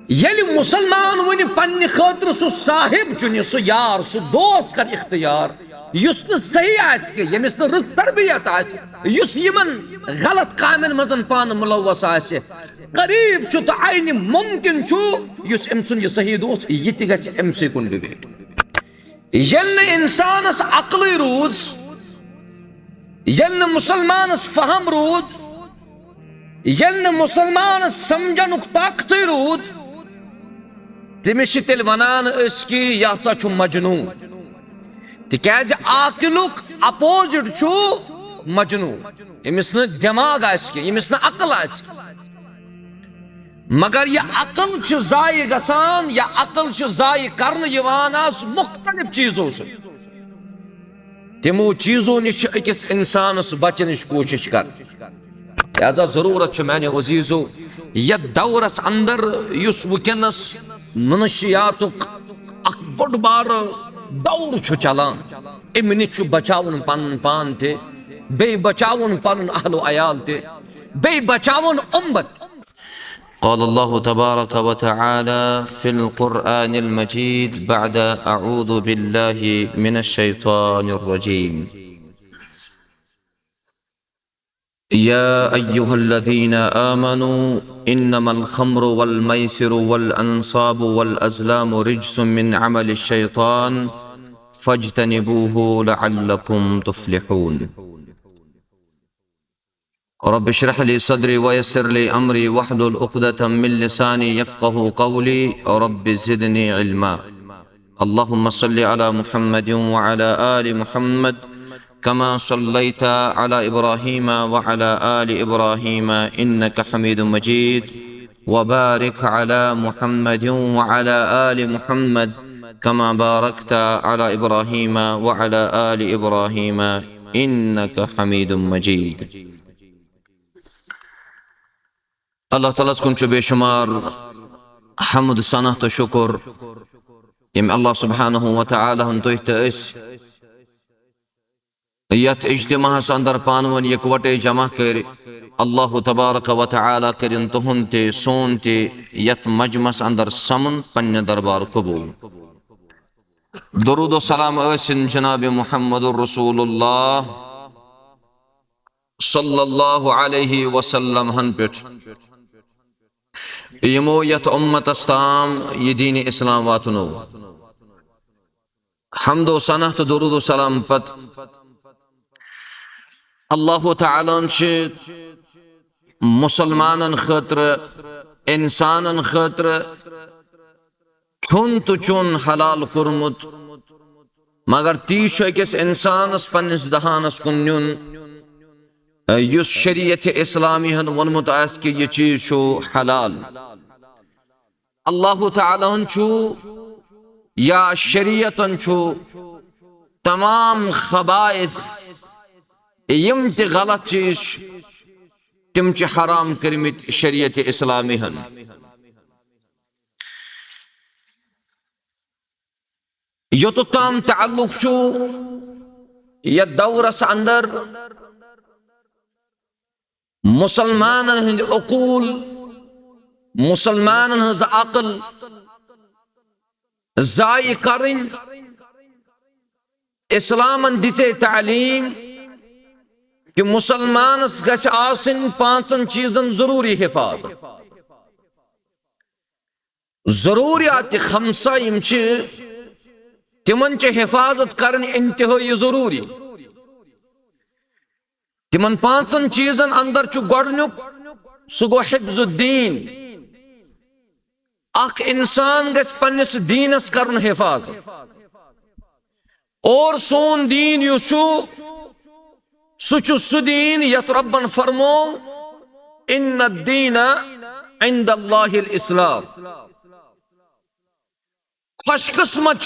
L मुसलमान one पन्ने खतर सु साहिब चुन सु यार सु दोस्त कर इख्तियार युस न सही आस के यमिस न रज तरबियत आस युस यमन गलत कामन मजन पान मुलव्वस आस करीब छु तो आइन मुमकिन छु युस अमसुन ये सही दोस्त ये ति गछ अमसे कुन डिबेट येल न इंसानस अक्ल रूज येल न मुसलमानस फहम रूद येल न मुसलमानस समझनुक ताकत रूद तमिस तेल वनान कि यह हसा छु मजनू तिकाज आकिलुक अपोजिट छु मजनू यमिस न दिमाग आस यमिस न अकल आस मगर यह अकल छु जाय गसान या अकल छु जाय करन यवान आस मुख्तलिफ चीजों से तिमो चीजों निश अकिस इंसानस बचनच कोशिश कर लिहाजा जरूरत मैंने अजीजो यह दौरस अंदर युस वुकनस मनुष्यातुक अख बड़ बार दौर छु चलान अमि नश बचावन पन पान ते बे बचावन पन अहलो अयाल ते बे बचावन उम्मत قال الله تبارك وتعالى في القرآن المجيد بعد أعوذ بالله من الشيطان الرجيم يا أيها الذين آمنوا إنما الخمر والميسر والأنصاب والأزلام رجس من عمل الشيطان فاجتنبوه لعلكم تفلحون رب اشرح لي صدري ويسر لي أمري واحلل عقدة من لساني يفقه قولي رب زدني علما اللهم صل على محمد وعلى آل محمد كما صليت على إبراهيم وعلى آل إبراهيم إنك حميد مجيد وبارك على محمد وعلى آل محمد كما باركت على إبراهيم وعلى آل إبراهيم إنك حميد مجيد Allah Ta'ala kun बेशुमार हमद सना तो शुक्र यम अल्लाह सुब्हानहु व तआला हन तो यत इज्तिमाहस अंदर पानवन यकवटे जमा कर अल्लाह तबारक व तआला करिन तुहुन ते सोन ते यत मजमस अंदर समन पन्ने दरबार कबूल दुरूद व सलाम असिन जनाब मुहम्मदुर रसूलुल्लाह सल्लल्लाहु अलैहि वसल्लम हन पेट यमो यत उम्मतस ताम ये दीन इस्लाम वातनो हम्दो सनह तो दुरूद व सलाम पत अल्लाह ताला मुसलमानन खतर इंसानन खतर खुन तो चुन हलाल कुरमुत मगर तीस अकिस इंसानस पन्निस दहानस कुन नुन युस शरीयत इस्लामी हन वनमुत आस कि यह चीज छो हलाल अल्लाह ताला छु या शरीयतन छु तमाम खबाइस यम ते गलत चीज तिम च हराम करमित शरीयत इस्लामी हन योतुताम ताल्लुक छु या दौरस अंदर मुसलमानन हिंद अकूल मुसलमानन हिंद अकल जाय करिन इस्लामन दिते तालीम कि मुसलमानस गछ आसिन पांचन चीजन जरूरी हिफाजत जरूरियात खमसा यम छ तिमन च हिफाजत करन इंतहाई जरूरी तिमन पांचन चीजन अंदर छु गोडनुक सु गो हिफ्जुद्दीन अख इंसान गछ पन्निस दीनस करन हिफाजत और सोन दीन यु छु सुचु सुदीन यत रब्बन फरमो इन्न दीना इंदल्लाहिल इस्लाम खुशकिस्मत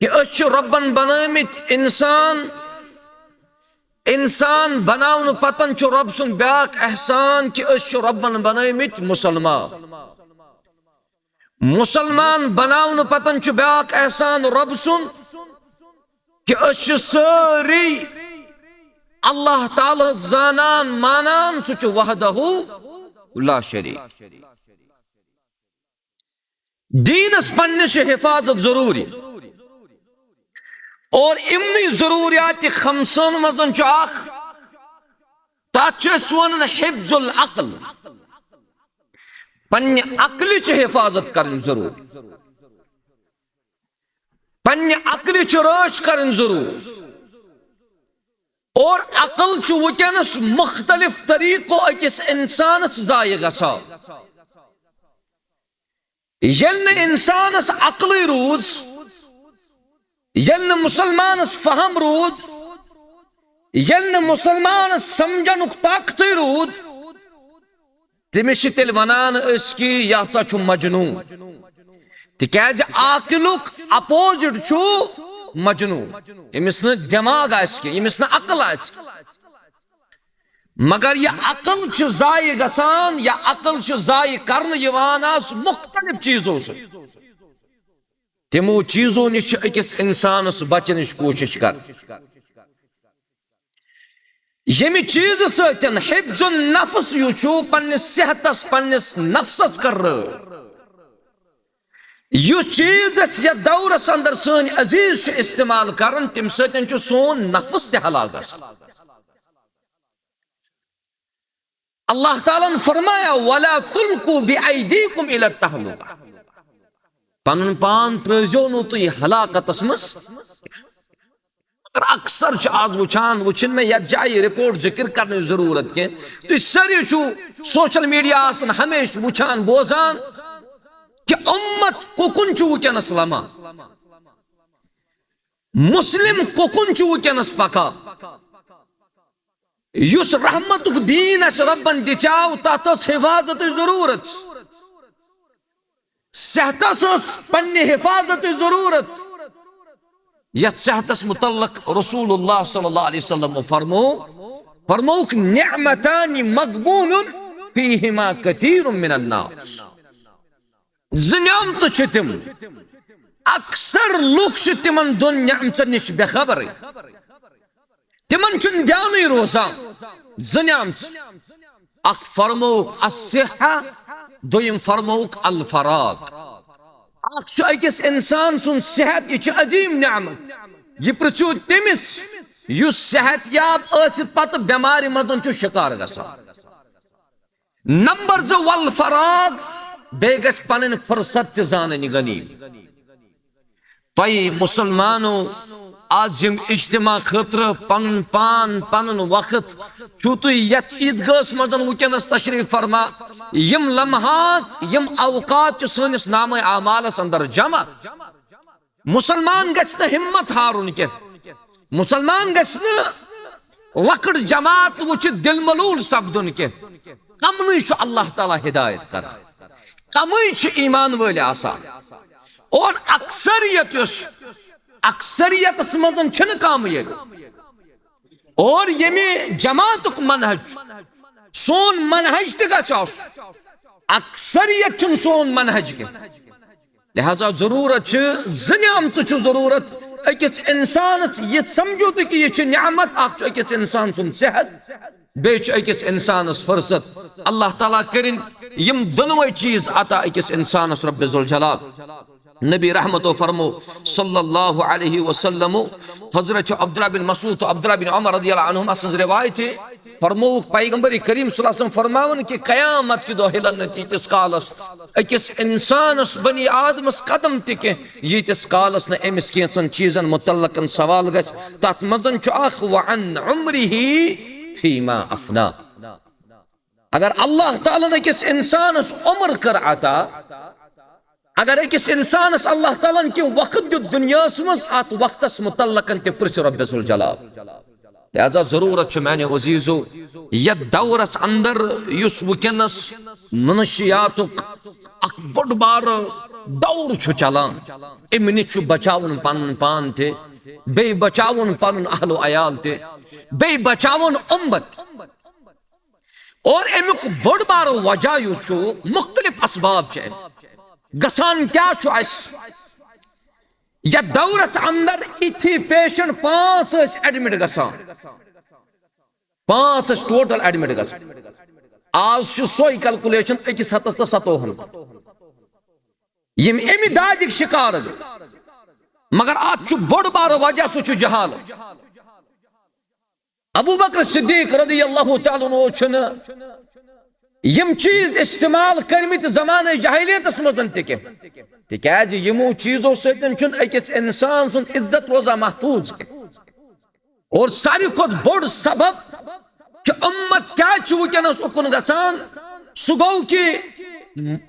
कि रब्बन बनामित इंसान बनावन पतन छु रब सुन ब्याक एहसान कि रब्बन बनामित मुसलमान बनावन पतन छु ब्याक एहसान रब सुन कि सारी अल्लाह ताला जानान मानान सुचु वहदहु ला शरीक दीनस पन्निस हिफाजत जरूरी और इमनी जरूरियात खमसन मजन तथ वन हिफ्जुल अक्ल पन्ने अक्ल हिफाजत कर जरूर पन्ने अक्ल रच कर जरूर और अक्ल वनस मुख्तलिफ तरीको अकिस इंसानस जाय गसान यल्न इंसानस अक्ल रूज यल्न मुसलमानस फहम रूद यल्न मुसलमानस समझनुक ताकत रूद तमिस तेल वनान कि यह हसा मजनून तिकाज आकिलुक अपोजिट मजनून यमिस न दिमाग यमिस न अक्ल मगर यह अक्ल जाय गसान या अक्ल जाय करन मुख्तलिफ चीजों से तिमो चीजों निश अकिस इंसानस बचन कोशिश कर यमि चीज सतन हिफ्जुन नफ्स यु पन्निस सेहतस पन्निस नफ्सस कर युस चीज या दौरस अंदर सन अजीज इस्तेमाल करन तम सतन सोन नफ्स ते हलाल गसान अल्लाह ताला ने फरमाया वला तुल्कू बिअयदीकुम इला तहलुका पन पान त्रजो नु तुई हलाकतस मस अक्सर आज वुचान वुचिन में यह जाय रिपोर्ट जिक्र करने जरूरत के तुई सारे सोशल मीडिया हमेशा वुचान बोजान कि उम्मत कुकुन वुकनस लमा मुस्लिम कुकुन वुकनस पका युस रहमतुक दीन रब्बन दिचाव तथ हिफाजत जरूरत सेहतस पन्ने हिफाजत जरूरत यथ सेहतस मुतल्लक रसूलुल्लाह सल्लल्लाहु अलैहि वसल्लम फरमौक निअमतानि मगबूनुन फीहिमा कसीरुम मिनन नास ज़नियामत छितिम अक्सर लोग तिमन दोन निअमतन निश बेखबर तिमन चुन ध्यान रोजान ज़नियामत अख फरमौक अस्सिहा दोयम फरमौक अल फराग अकिस इंसान सुन सेहत यह अजीम नियामत यह पृछो तमिस युस सेहत याब पत बेमारी मजन शिकार गसान नंबर 2 वल फराग बे गस पन फुर्सत जान गनीम तय मुसलमानो आज यम इज्तिमा खतर पन पान पन वक्त छू तुम यथ ईदगाह मजन वुकनस तशरीफ फरमा यम लम्हात यम अवकात सनिस नाम आमालस अंदर जमा मुसलमान गछ हिम्मत हारुन के मुसलमान गछ लकड़ जमात वुच दिल मलूल सपदुन के कमन अल्लाह ताला हिदायत कर कम ईमान वल आसान और अक्सरियत मजन कामयाबी और यमे जमातुक मनहज सोन मनहज तह अक्सरियत सोन मनहज के लिहाजा जरूरत ज़नियामत जरूरत अकिस इंसानस यह समझो तो कि यह नियामत अकिस इंसान सुन सेहत बे अकिस इंसानस फुर्सत अल्लाह ताला करिन यम दोनों चीज अता अकिस इंसानस रब्बे जुल जलाल नबी रहमत फरमो सल्लल्लाहु अलैहि वसल्लम हजरत अब्दुल्लाह बिन मसूद तो अब्दुल्लाह बिन उमर रदियल्लाहु अन्हुमा संग रिवायत है फरमो पैगंबर करीम सल्लल्लाहु अलैहि वसल्लम फरमावन कि कयामत की दो हिलन तीस कालस अकिस इंसानस बनी आदमस कदम टिके यीतिस कालस न एमिस केसन चीजन मुतल्लकन सवाल गस तत मजन अख व अन उम्रिही फीमा अफना अगर अल्लाह ताला ने किस इंसानस उम्र कर आता अगर अकिस इंसानस अल्लाह ताला के वक्त दि दुनिया मज अत वक्तस मुतल्लकन ते पुरस रब्बे जुल जलाल लिहाजा जरूरत मैंने अजीजो यह दौरस अंदर युस वुकनस मनशियातुक अख बड़ बार दौर चलान अम निश बचावन पन पान ते बे बचावन पन अहलो अयाल ते बे बचावन उम्मत और अमुक बड़ बार वजह युस मुख्तलिफ असबाब गसान क्या या दौरस अंदर इथी पेशेंट 5 एडमिट गसान 5 टोटल एडमिट गसान। आज सोई कैलकुलेशन 1 हतस तो 7 यम एमि दादिक शिकार मगर अत बड़ बार वजह सह जहालत। अबू बकर सिद्दीक रज़ियल्लाहु तआला अन्हु यम चीज इस्तेमाल करमित ज़माने जहालियतस मज़ तिकाज यमो चीजों सतन अकिस इंसान सुन इज्जत रोजा महफूज और सारी खुद बड़ सबब कि उम्मत क्या वनस उकुन गसान सह गो कि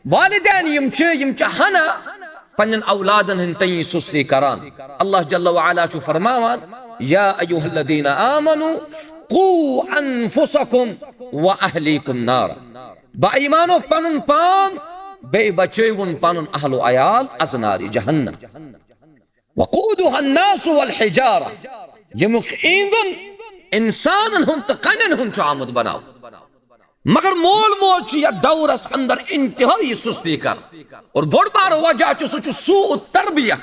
वालिदैन यम हना पन्न औलादन हन तई सुस्ती करान। अल्लाह जल्ल व अला फरमावान या अय्युहल्लज़ीना आमनू कू अनफुसकुम व अहलीकुम नारा। बाईमानो पनुन पान बे बचेवन पनुन अहलो अयाल अज नारी जहन्नम। वक़ूदुहा अन्नास वल हिजारा यमुक ईंधन इंसानन हुन त कनन हुन आमद बनाओ मगर मोल मोच या दौरस अंदर इंतहाई सुस्ती कर और बड़ बार वजह सह सू तरबिया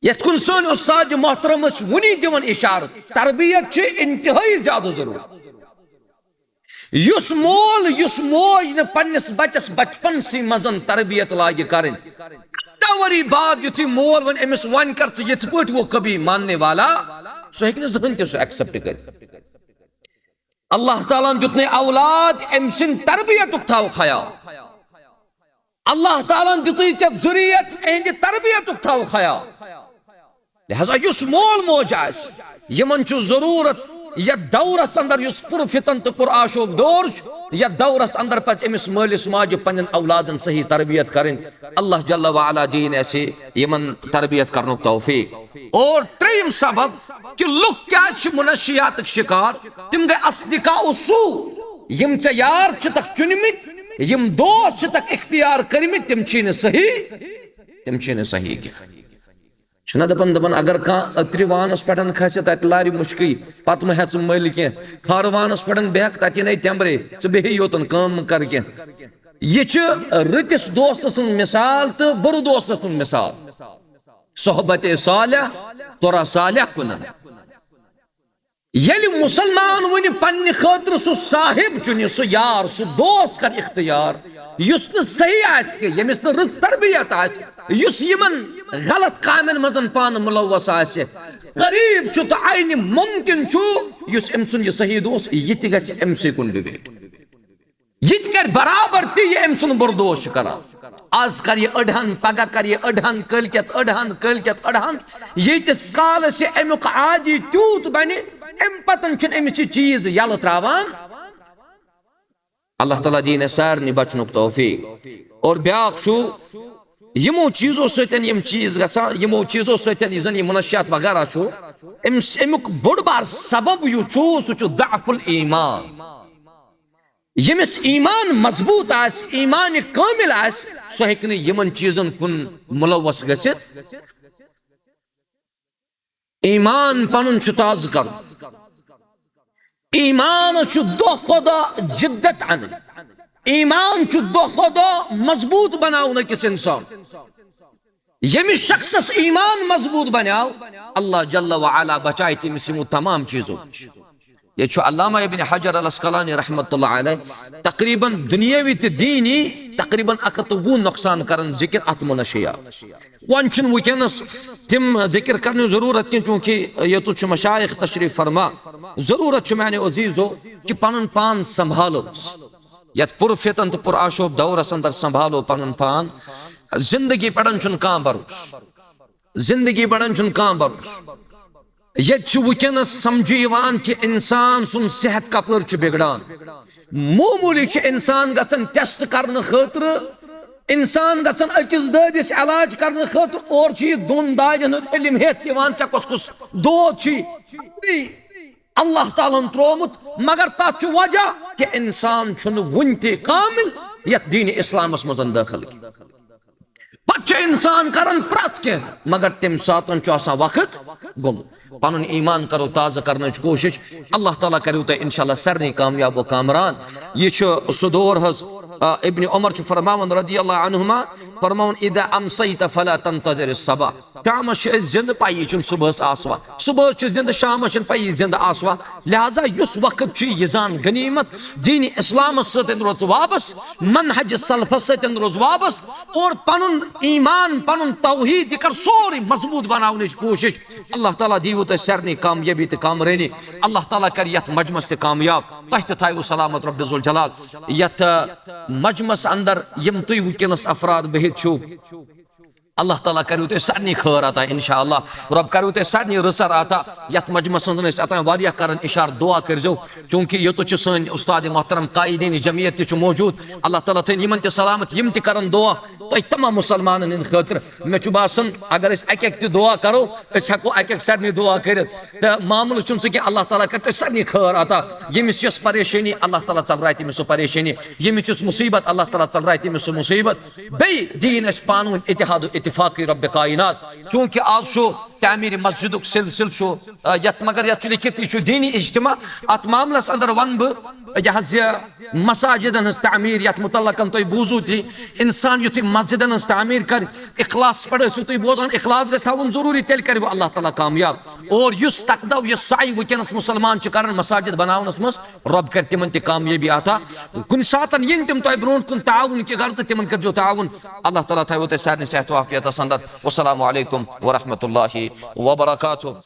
यथ कुन सन उस्ताद मोहतरम वनी दिवन इशारत तरबियत इंतहाई ज्यादा जरूर। युस मोल युस मोज न पन्निस बच्चस बचपन सी मजन तरबियत लागे करें वरी बाद युथि मोल वन अमिस वन कर यथ पट वो कभी मानने वाला सह हेक जहन ते सह एक्सेप्ट कर। अल्लाह ताला दितने औलाद अम सिन तरबियत थाव ख्याल। अल्लाह ताला दितई चे जुरियत एंद तरबियत थाव ख्याल। लिहाजा युस मोल मोज आस यमन छु जरूरत या दौरस अंदर युस पुर फितन तो पुर आशोब दौर या दौरस अंदर पच अमिस मालिस माज पन्न औलादन सही तरबियत करें। अल्लाह जल्ल व अला दीन ऐसे यमन तरबियत करने तौफीक। और त्रीम सबब कि लुक क्या मुनशियात शिकार तिम गए अस्दिका उसू यम चे यार तक चुनमित यम दोस्त तक इख्तियार करमित तिम छी सही छना दपन दपन अगर कह अत्रिवानस पे खस तत लारि मुश्की पत मे हेच मल कह खारवानस पे बेहक तत नहीं तेम्बरे च बेह योतन कम कर कह यह रतिस दोस्त सुन मिसाल तो बुर दोस्त सुन मिसाल सोहबत सालिह तोरा सालिह कुन यलि मुसलमान वन पन्ने खतर सह साहिब चुन सह यार सह दोस्त कर इख्तियार युस न सही आस के यमिस न रज तरबियत आस युस यमन गलत कामन मजन पान मुलवस आस करीब छु तो आइन मुमकिन छु युस अम सुन सही दोस्त यह गछ अम से कुन डिबेट यह कर बराबर ती अम सुन बर्दोश करा आज कर यह अड़हन पगह कर यह अड़हन कलकत अड़हन यीतिस काल से अमुक आदि तूत बने अम पतन अमिस चीज यल त्रावान। अल्लाह ताला दीन सारनी बचनुक तौफीक। और ब्याक छु यमो चीजों सतन यम चीज गसा यमो चीजों सतन यह मुनशियात वगैरह छु अमुक बड़ बार सबब यु छु सह दअफुल ईमान। यमिस ईमान मजबूत आस ईमान कामिल आस सह हेक यमन चीजन कुन मुलवस गसित ईमान पनुन छु ताज कर ईमान छु दोह खुदा जिद्दत अन ईमान छु दोह खुदा मजबूत बनाओ न किस इंसान यमिस शख्सस ईमान मजबूत बनाओ अल्लाह जल्ल व अला बचाए तिमिस तमाम चीजों। ये अल्लामा इब्न हजर अल अस्कलानी रहमतुल्लाह अलैह तकरीबन दुनियावी तो दीनी तकरीबन 120 नुकसान करन जिक्र अत मुनशियात वन वनस तिम जिक्र करने जरूरत कह चूंकि ये तो मशाइख तशरीफ फरमा जरूरत मैंने अजीजो कि पन पान संभालो यत पुर फितन तो पुर आशोब दौरस अंदर संभालो पन पान जिंदगी पड़न कह भरोस जिंदगी पड़न कह भरोस ये वनस समझ कि इंसान सुन सेहत कपर बिगड़ान मामूली इंसान गसन टेस्ट करने खतर इंसान गसन अकिस ददिस इलाज करने खतर और दोन दादन इलम हेत चे कुस दोद अल्लाह ताला त्रोमुत मगर तथ वजह कि इंसान वन ते कामिल यथ दीन इस्लामस मज दाखिल पे इंसान करन प्रत कह मगर तम सात वक्त गुम पन ईमान करो ताज़ा करने कोशिश अल्लाह ताला करो तो इंशाल्लाह सरनी कामयाब व कामरान। यह सह दौर इब्न उमर फरमावन रज़ियल्लाहु अन्हुमा फरमाउन इदा अमसैत फला तंतज़िर सबा शामस छ जिंद पाई चुन सुबह आसवा सुबह छ जिंद शामस पाई जिंद आसवा लिहाजा युस वक्त छ यजान गनीमत दीन इस्लाम सतन रोज वापस मनहज सलफस सतन रोज वापस और पनुन ईमान पनुन तौहीद कर सोरी मजबूत बनाने कोशिश अल्लाह ताला दीवु तो सरनी कामयाबी तो कामरानी अल्लाह ताला कर यथ मजमस ते कामयाब तह थायु सलामत रब्बुल जुल जलाल यथ मजमस अंदर यम तुय वुकनस अफराद बहित छु अल्लाह ताला करू ते सरनी खैर अता इंशाअल्लाह रब करू ते सरनी रसर अता यथ मजमस अंदर अता वारिया करन इशार दुआ करजो चूंकि यो तो छ सन उस्ताद मोहतरम कायदीन जमीयत छ मौजूद अल्लाह ताला ते यमन ते सलामत यम ते करन दुआ तो तमाम मुसलमान इन खतर मे छु बासन अगर इस एक एक दुआ करो इस हको एक एक सरनी दुआ करत त मामूल छु कि अल्लाह ताला करते सरनी खैर अता यमिस यस परेशानी अल्लाह ताला चल रहा है सो परेशानी यमिस मुसीबत अल्लाह ताला चल रहा है सो मुसीबत बे दीन इस पानुन इत्तेहाद इत्तिफाक रब कायनात चूंकि आज शो तामीर मस्जिद सिलसिल शो यत मगर यत लिखित छु दीनी इज्तिमा अत मामलस अंदर वन ब मसाजिदन तामीर यत मुतल्लकन तो बूजू थी इंसान युथ मस्जिदन तामीर कर इखलास पढ़ो तुम बोजान इखलास गस थवन जरूरी तेल कर अल्लाह ताला कामयाब और युस तकदव यस साई वुकनस मुसलमान च करन मसाजिद बनावनस मस रब कर तिमन ते कामयाबी आता कुन सातन yin तिम तो ब्रोन कुन ताउन के घर तिमन कर जो ताउन अल्लाह ताला थायो ते सरनि सेहत व आफियत संदत वस्सलामु अलैकुम व रहमतुल्लाहि व बरकातहू।